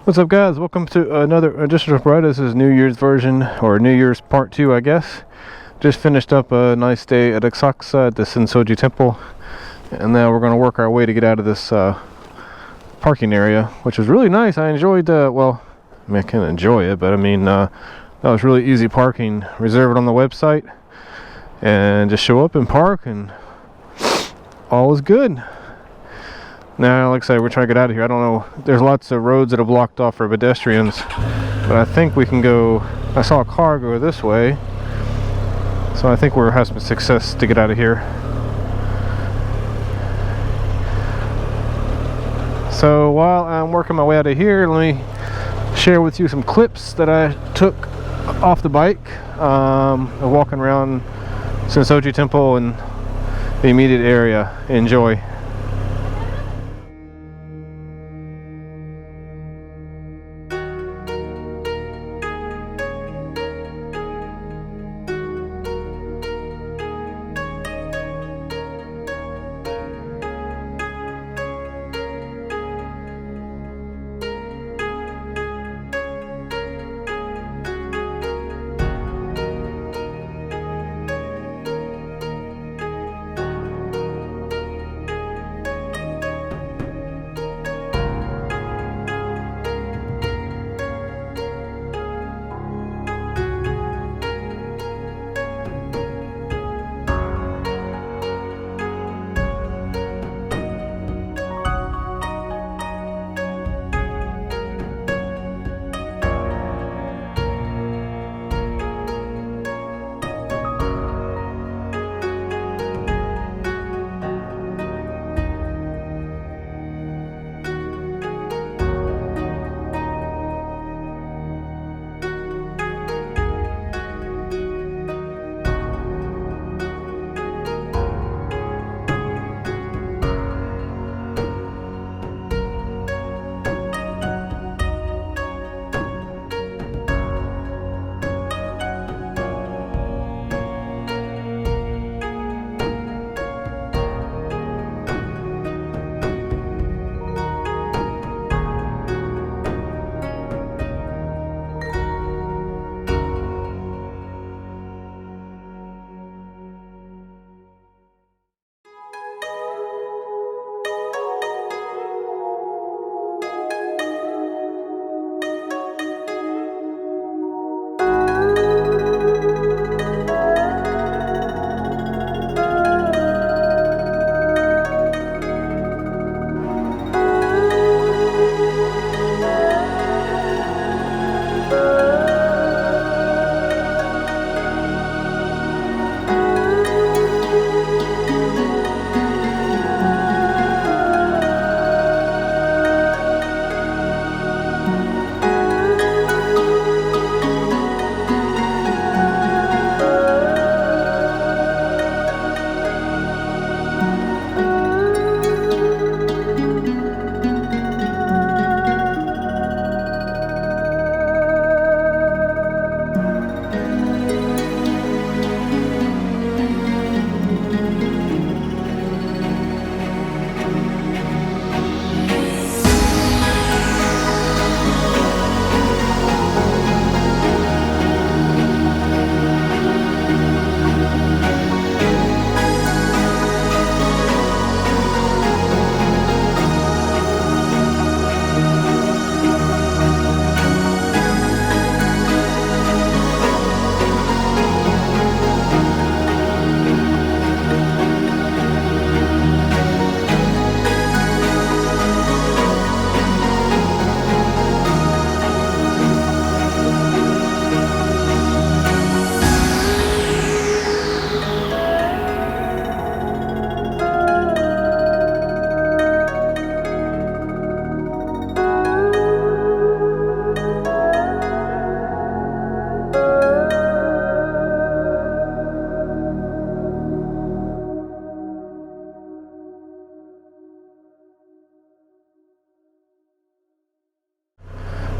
What's up, guys? Welcome to another edition of Ride. This is New Year's version, or New Year's part 2, I guess. Just finished up a nice day at Asakusa at the Sensoji Temple, and now we're going to work our way to get out of this parking area, which was really nice. I enjoyed, well, I mean, I can't enjoy it, but I mean, that was really easy parking. Reserve it on the website, and just show up and park, and all is good. Now, like I said, we're trying to get out of here. I don't know. There's lots of roads that are blocked off for pedestrians, but I think we can go. I saw a car go this way, so I think we're having some success to get out of here. So while I'm working my way out of here, let me share with you some clips that I took off the bike, walking around Sensoji Temple and the immediate area. Enjoy.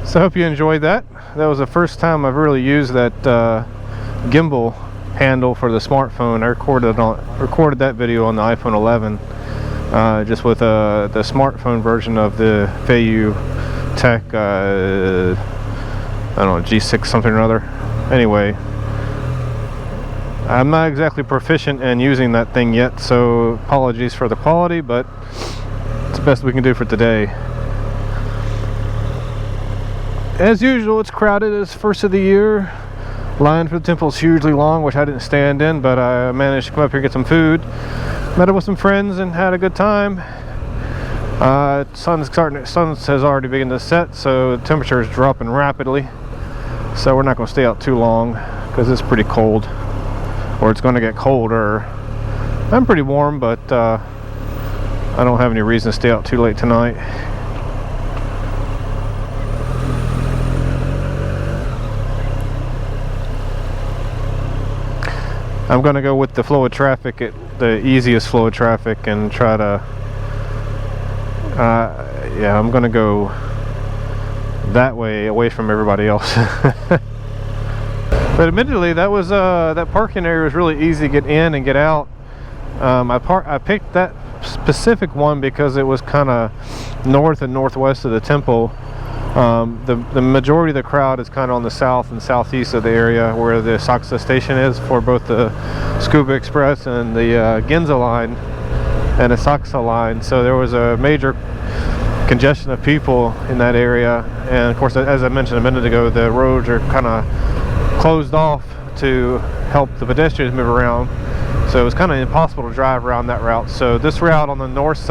So I hope you enjoyed that. That was the first time I've really used that gimbal handle for the smartphone. I recorded that video on the iPhone 11, just with the smartphone version of the Feiyu Tech, I don't know, G6 something or other. Anyway, I'm not exactly proficient in using that thing yet, so apologies for the quality, but it's the best we can do for today. As usual, it's crowded. It's first of the year. Line for the temple is hugely long, which I didn't stand in, but I managed to come up here and get some food. Met up with some friends and had a good time. Sun has already begun to set, so the temperature is dropping rapidly. So we're not going to stay out too long because it's pretty cold, or it's going to get colder. I'm pretty warm, but I don't have any reason to stay out too late tonight. I'm going to go with the flow of traffic, the easiest flow of traffic, and try to yeah, I'm going to go that way, away from everybody else. But admittedly, that parking area was really easy to get in and get out. I picked that specific one because it was kind of north and northwest of the temple. The majority of the crowd is kind of on the south and southeast of the area where the Asakusa station is for both the Scuba Express and the Ginza line and Asakusa line. So there was a major congestion of people in that area, and of course, as I mentioned a minute ago, the roads are kind of closed off to help the pedestrians move around. So it was kind of impossible to drive around that route. So this route on the northwest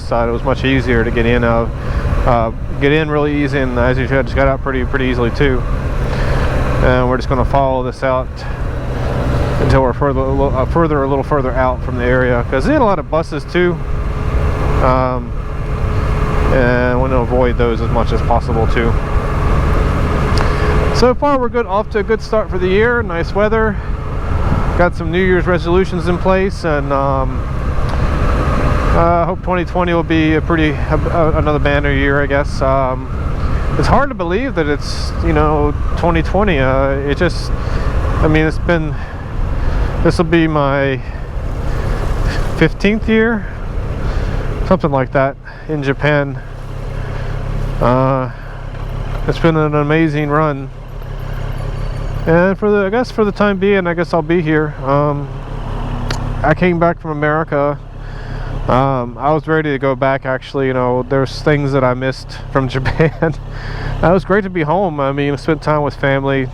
side, it was much easier to get in of. Get in really easy, and as you said, just got out pretty easily too. And we're just going to follow this out until we're a little further out from the area, because they had a lot of buses too, and we want to avoid those as much as possible too. So far we're good, off to a good start for the year. Nice weather, got some New Year's resolutions in place, and I hope 2020 will be another banner year, I guess. It's hard to believe that it's 2020. It just, I mean, this will be my 15th year, something like that, in Japan. It's been an amazing run, and I guess for the time being, I guess I'll be here. I came back from America. I was ready to go back, actually. There's things that I missed from Japan. It was great to be home. I mean, I spent time with family,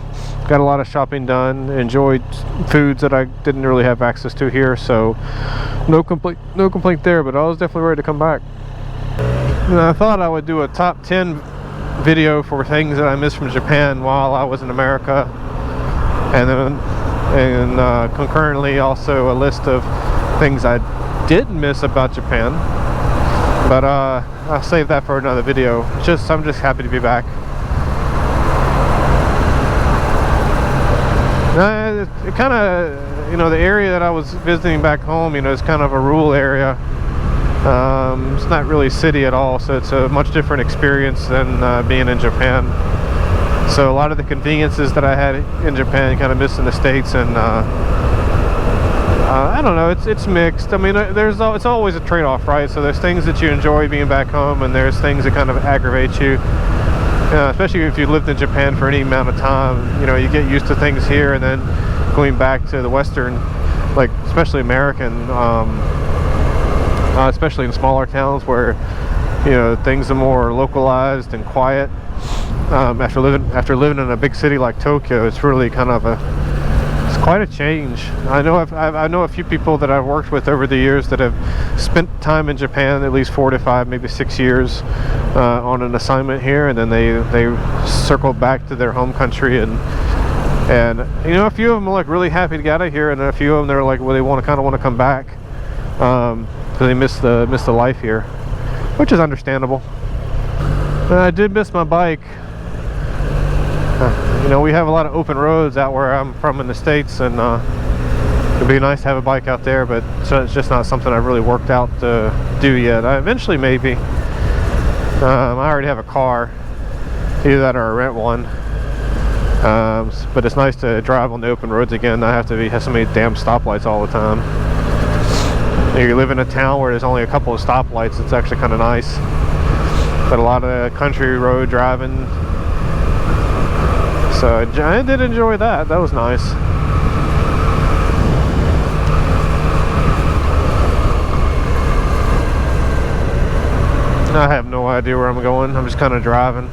got a lot of shopping done, enjoyed foods that I didn't really have access to here, so no complaint there, but I was definitely ready to come back. And I thought I would do a top 10 video for things that I missed from Japan while I was in America, and concurrently also a list of things I didn't miss about Japan, but I'll save that for another video. I'm just happy to be back. It kind of, the area that I was visiting back home, is kind of a rural area. It's not really city at all, so it's a much different experience than being in Japan. So a lot of the conveniences that I had in Japan kind of missed in the States, and I don't know, it's mixed. I mean, it's always a trade-off, right? So there's things that you enjoy being back home, and there's things that kind of aggravate you. Especially if you lived in Japan for any amount of time, you get used to things here, and then going back to the Western, like especially American, especially in smaller towns where things are more localized and quiet. After living in a big city like Tokyo, it's really kind of it's quite a change. I know a few people that I've worked with over the years that have spent time in Japan, at least 4 to 5, maybe 6 years, on an assignment here, and then they circle back to their home country, and a few of them are like really happy to get out of here, and a few of them they're like, well, they kind of want to come back because they miss the life here, which is understandable. I did miss my bike. We have a lot of open roads out where I'm from in the States, and it'd be nice to have a bike out there, but it's just not something I've really worked out to do yet. Eventually, maybe. I already have a car, either that or I rent one. But it's nice to drive on the open roads again, not have to have so many damn stoplights all the time. You live in a town where there's only a couple of stoplights, it's actually kind of nice. but a lot of country road driving. So I did enjoy that. That was nice. I have no idea where I'm going. I'm just kind of driving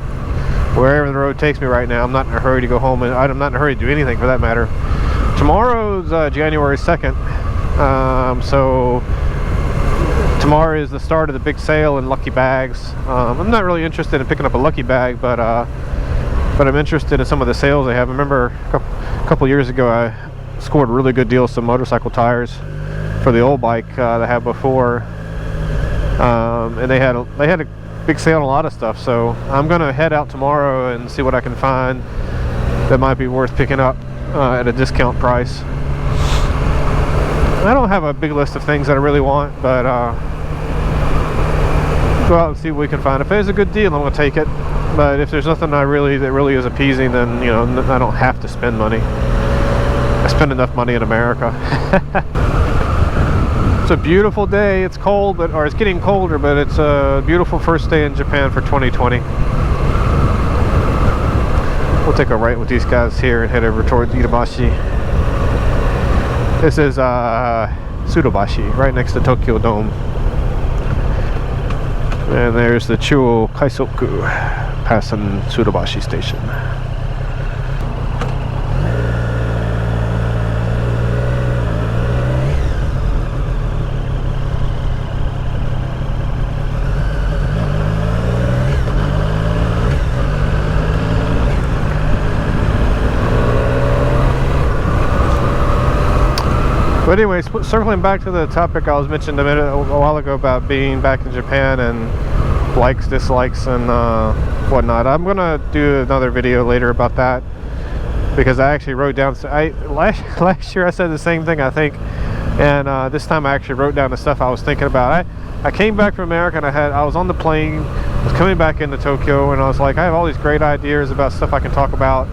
wherever the road takes me right now. I'm not in a hurry to go home, and I'm not in a hurry to do anything for that matter. Tomorrow's January 2nd, so tomorrow is the start of the big sale in lucky bags. I'm not really interested in picking up a lucky bag, but I'm interested in some of the sales they have. I remember a couple years ago I scored really good deals, some motorcycle tires for the old bike they had before, and they had a big sale on a lot of stuff. So I'm gonna head out tomorrow and see what I can find that might be worth picking up at a discount price. I don't have a big list of things that I really want, but go out and see what we can find. If there's a good deal, I'm gonna take it. But if there's nothing that really is appeasing, then you know I don't have to spend money. I spend enough money in America. It's a beautiful day. It's cold, or it's getting colder, but it's a beautiful first day in Japan for 2020. We'll take a right with these guys here and head over towards Itabashi. This is Sudobashi, right next to Tokyo Dome. And there's the Chuo Kaisoku passing Sudobashi Station. But anyways, circling back to the topic I was mentioning a while ago about being back in Japan and likes, dislikes, and whatnot. I'm gonna do another video later about that, because I actually wrote down. Last year I said the same thing, I think, and this time I actually wrote down the stuff I was thinking about. I came back from America and I was on the plane, was coming back into Tokyo, and I was like, I have all these great ideas about stuff I can talk about.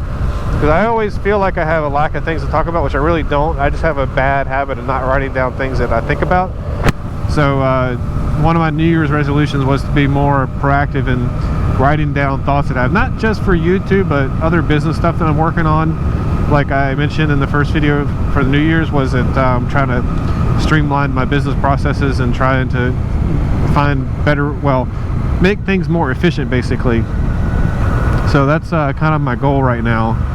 Because I always feel like I have a lack of things to talk about, which I really don't. I just have a bad habit of not writing down things that I think about. So one of my New Year's resolutions was to be more proactive in writing down thoughts that I have, not just for YouTube, but other business stuff that I'm working on. Like I mentioned in the first video for the New Year's, was that I'm trying to streamline my business processes and trying to find better, well, make things more efficient, basically. So that's kind of my goal right now,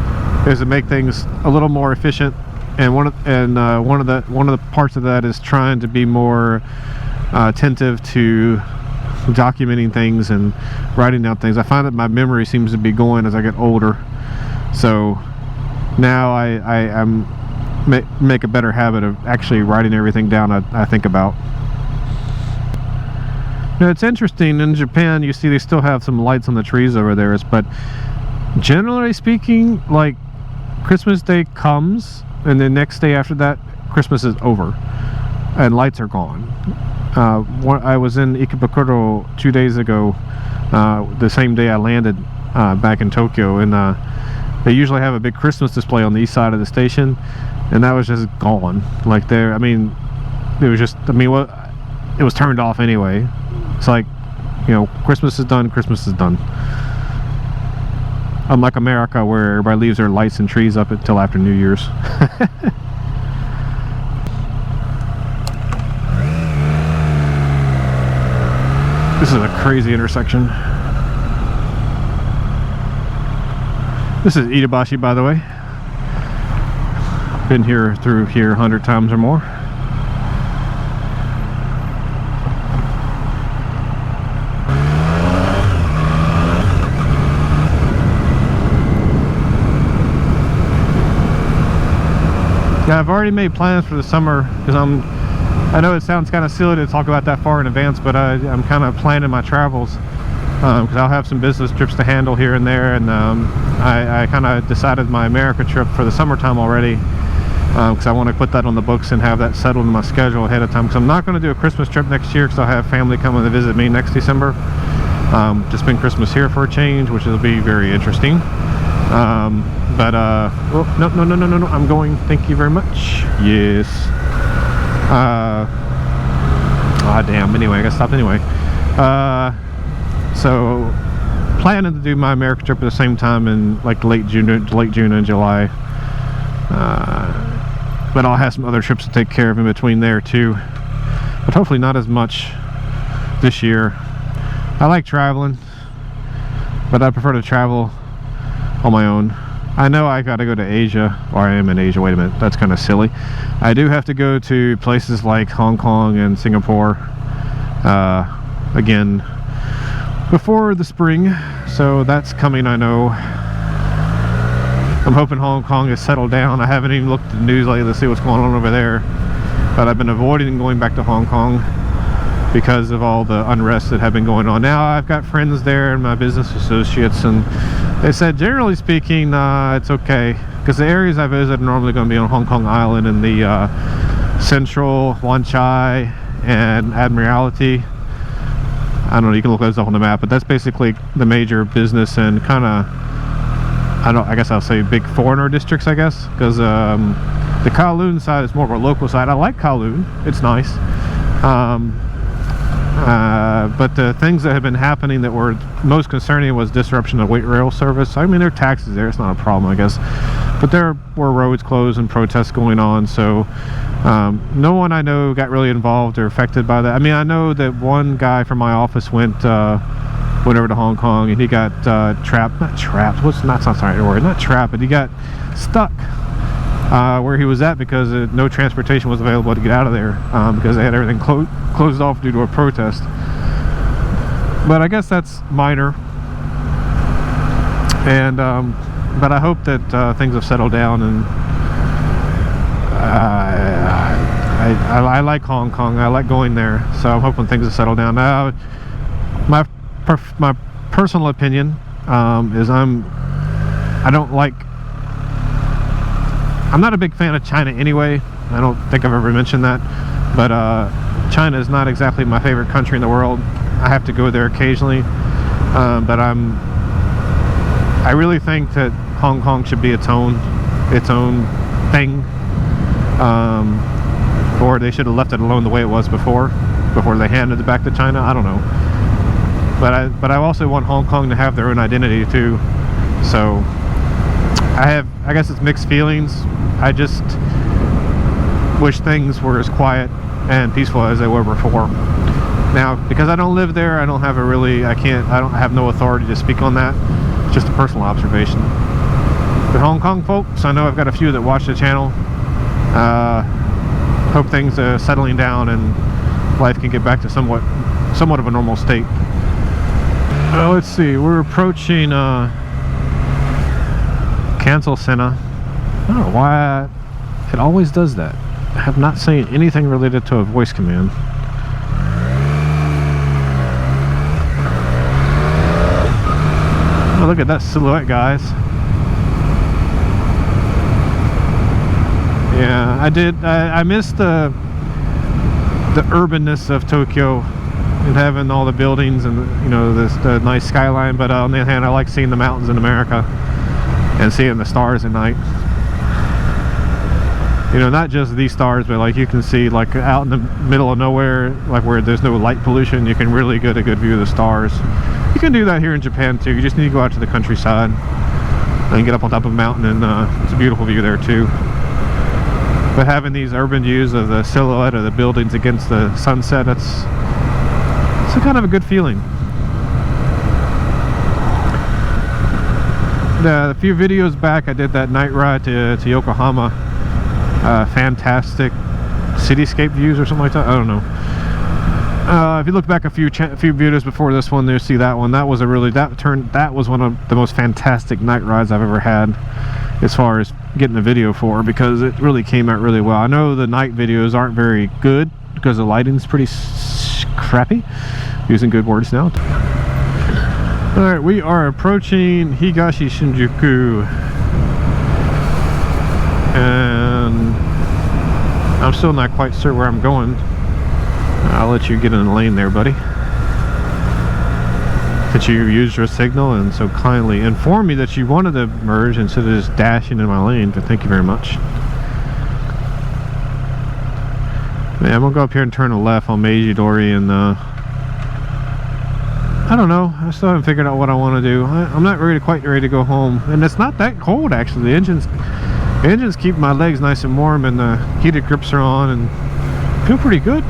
is to make things a little more efficient, and one of the parts of that is trying to be more attentive to documenting things and writing down things. I find that my memory seems to be going as I get older, so now I make a better habit of actually writing everything down I think about. Now, it's interesting, in Japan you see they still have some lights on the trees over there, but generally speaking, like, Christmas Day comes and the next day after that Christmas is over and lights are gone. I was in Ikebukuro 2 days ago, the same day I landed back in Tokyo, and they usually have a big Christmas display on the east side of the station, and that was just gone. Like, there, I mean, it was just, I mean, well, it was turned off anyway. It's like, you know, Christmas is done, Christmas is done. Unlike America, where everybody leaves their lights and trees up until after New Year's. This is a crazy intersection. This is Itabashi, by the way. Been through here 100 times or more. Yeah, I've already made plans for the summer, because I know it sounds kind of silly to talk about that far in advance, but I'm kind of planning my travels, because I'll have some business trips to handle here and there, and I kind of decided my America trip for the summertime already, because I want to put that on the books and have that settled in my schedule ahead of time, because I'm not going to do a Christmas trip next year, because I'll have family coming to visit me next December to spend Christmas here for a change, which will be very interesting. Oh, no, I'm going, thank you very much. Yes. Damn, anyway, I gotta stop anyway. So planning to do my America trip at the same time in like late June and July. But I'll have some other trips to take care of in between there too. But hopefully not as much this year. I like traveling, but I prefer to travel on my own. I know I gotta go to Asia, or I am in Asia, wait a minute, that's kind of silly. I do have to go to places like Hong Kong and Singapore again before the spring, so that's coming, I know. I'm hoping Hong Kong is settled down. I haven't even looked at the news lately to see what's going on over there, but I've been avoiding going back to Hong Kong because of all the unrest that have been going on. Now I've got friends there and my business associates, and they said generally speaking it's okay, because the areas I visit are normally going to be on Hong Kong Island and the Central, Wan Chai, and Admiralty. I don't know, you can look those up on the map, but that's basically the major business and kind of, I guess I'll say big foreigner districts, I guess, because the Kowloon side is more of a local side. I like Kowloon, it's nice. But the things that have been happening that were most concerning was disruption of weight rail service. I mean, there are taxes there, it's not a problem, I guess, but there were roads closed and protests going on, so no one I know got really involved or affected by that. I mean, I know that one guy from my office went over to Hong Kong, and he got not trapped, but he got stuck where he was at because no transportation was available to get out of there because they had everything closed off due to a protest. But I guess that's minor, and but I hope that things have settled down, and I like Hong Kong. I like going there, so I'm hoping things have settled down. My personal opinion is I'm not a big fan of China anyway. I don't think I've ever mentioned that, but China is not exactly my favorite country in the world. I have to go there occasionally, but I really think that Hong Kong should be its own thing, or they should have left it alone the way it was before they handed it back to China. I don't know, but I also want Hong Kong to have their own identity too. So I guess it's mixed feelings. I just wish things were as quiet and peaceful as they were before. Now, because I don't live there, I don't have no authority to speak on that. It's just a personal observation. But Hong Kong folks, I know I've got a few that watch the channel. Hope things are settling down and life can get back to somewhat of a normal state. Let's see, we're approaching Cancel Senna. I don't know why it always does that. I have not seen anything related to a voice command. Oh, look at that silhouette, guys. Yeah, I missed the urbanness of Tokyo and having all the buildings and, you know, the nice skyline, but on the other hand, I like seeing the mountains in America and seeing the stars at night. You know, not just these stars, but like you can see like out in the middle of nowhere, like where there's no light pollution, you can really get a good view of the stars. You can do that here in Japan too. You just need to go out to the countryside and get up on top of a mountain, and it's a beautiful view there too. But having these urban views of the silhouette of the buildings against the sunset, it's a kind of a good feeling. A few videos back I did that night ride to Yokohama. Fantastic cityscape views or something like that. I don't know. If you look back a few videos before this one, you'll see that one. That was that was one of the most fantastic night rides I've ever had, as far as getting a video for, because it really came out really well. I know the night videos aren't very good because the lighting's pretty crappy. Using good words now. Alright, we are approaching Higashi Shinjuku, and I'm still not quite sure where I'm going. I'll let you get in the lane there, buddy. That you used your signal and so kindly informed me that you wanted to merge instead of just dashing in my lane, but thank you very much. Yeah, I'm gonna go up here and turn left on Meiji Dori, and I don't know. I still haven't figured out what I want to do. I'm not quite ready to go home, and it's not that cold actually. The engines keep my legs nice and warm, and the heated grips are on, and feel pretty good.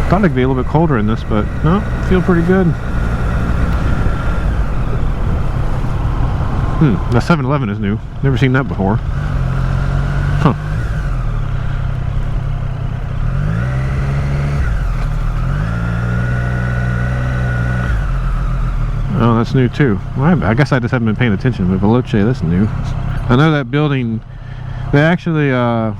Thought it'd be a little bit colder in this, but no, feel pretty good. The 7-Eleven is new. Never seen that before. Huh. Oh, that's new too. Well, I guess I just haven't been paying attention, but Veloce, that's new. I know that building, they actually, the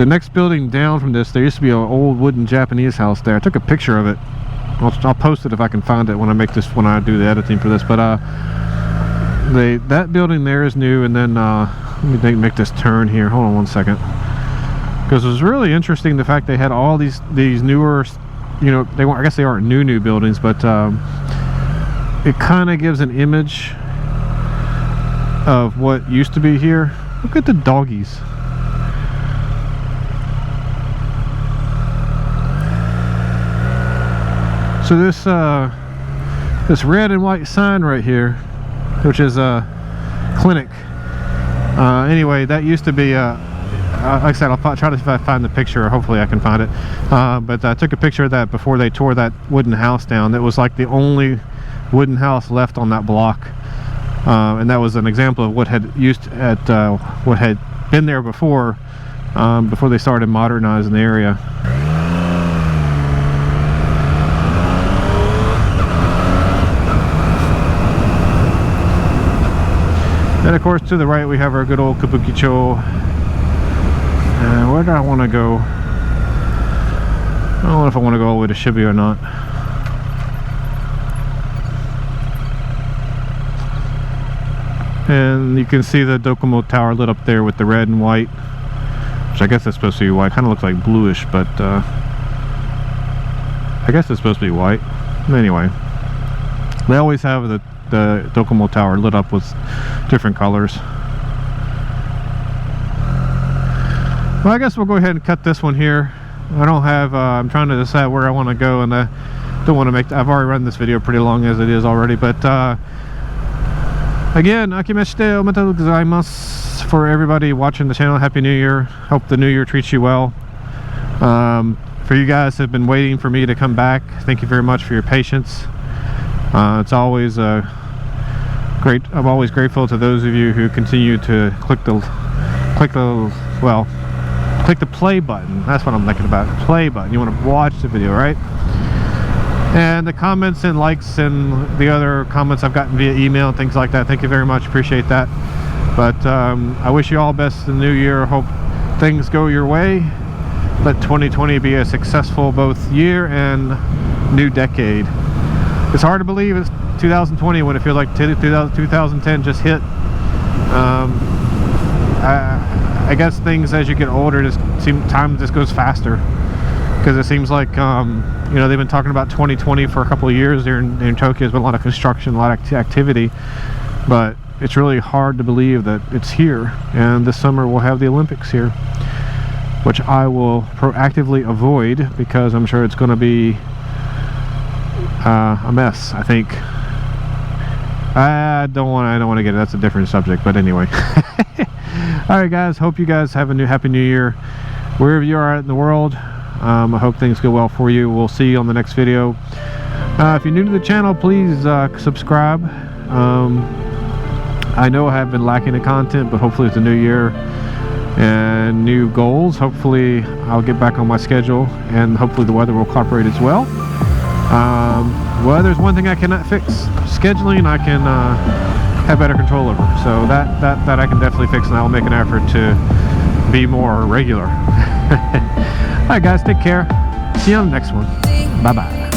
next building down from this, there used to be an old wooden Japanese house there. I took a picture of it. I'll post it if I can find it when I do the editing for this. But that building there is new, and then let me make this turn here. Hold on one second, because it was really interesting the fact they had all these newer, you know, they weren't, I guess they aren't new buildings, but it kind of gives an image of what used to be here. Look at the doggies. So this red and white sign right here, which is a clinic. Anyway, that used to be like I said, I'll try to find the picture, or hopefully I can find it. But I took a picture of that before they tore that wooden house down. That was like the only wooden house left on that block, and that was an example of what had what had been there before they started modernizing the area. And of course, to the right we have our good old Kabukicho. Where do I want to go? I don't know if I want to go all the way to Shibuya or not. And you can see the Docomo Tower lit up there with the red and white, which I guess it's supposed to be white. Kind of looks like bluish, but I guess it's supposed to be white. Anyway, they always have the Docomo Tower lit up with different colors. Well, I guess we'll go ahead and cut this one here. I don't have, I'm trying to decide where I want to go, and I don't want to make, I've already run this video pretty long as it is already, but again, akimeshite omedetou gozaimasu for everybody watching the channel. Happy New Year. Hope the new year treats you well. For you guys who have been waiting for me to come back, thank you very much for your patience. It's always great. I'm always grateful to those of you who continue to click the play button. That's what I'm thinking about. Play button. You want to watch the video, right? And the comments and likes and the other comments I've gotten via email and things like that. Thank you very much. Appreciate that. But I wish you all best in the new year. Hope things go your way. Let 2020 be a successful both year and new decade. It's hard to believe it's 2020 when it feels like 2010 just hit. I guess things as you get older time just goes faster, because it seems like you know, they've been talking about 2020 for a couple of years there in Tokyo. There's been a lot of construction, a lot of activity, but it's really hard to believe that it's here. And this summer we'll have the Olympics here, which I will proactively avoid because I'm sure it's going to be a mess. I think I don't want to get it. That's a different subject, but anyway. Alright guys, hope you guys have a happy new year wherever you are in the world. I hope things go well for you. We'll see you on the next video. If you're new to the channel, please subscribe. I know I have been lacking in content, but hopefully it's a new year and new goals. Hopefully I'll get back on my schedule, and hopefully the weather will cooperate as well. Well, there's one thing I cannot fix. Scheduling I can have better control over. So that I can definitely fix, and I'll make an effort to be more regular. Alright guys, take care. See you on the next one. Bye bye.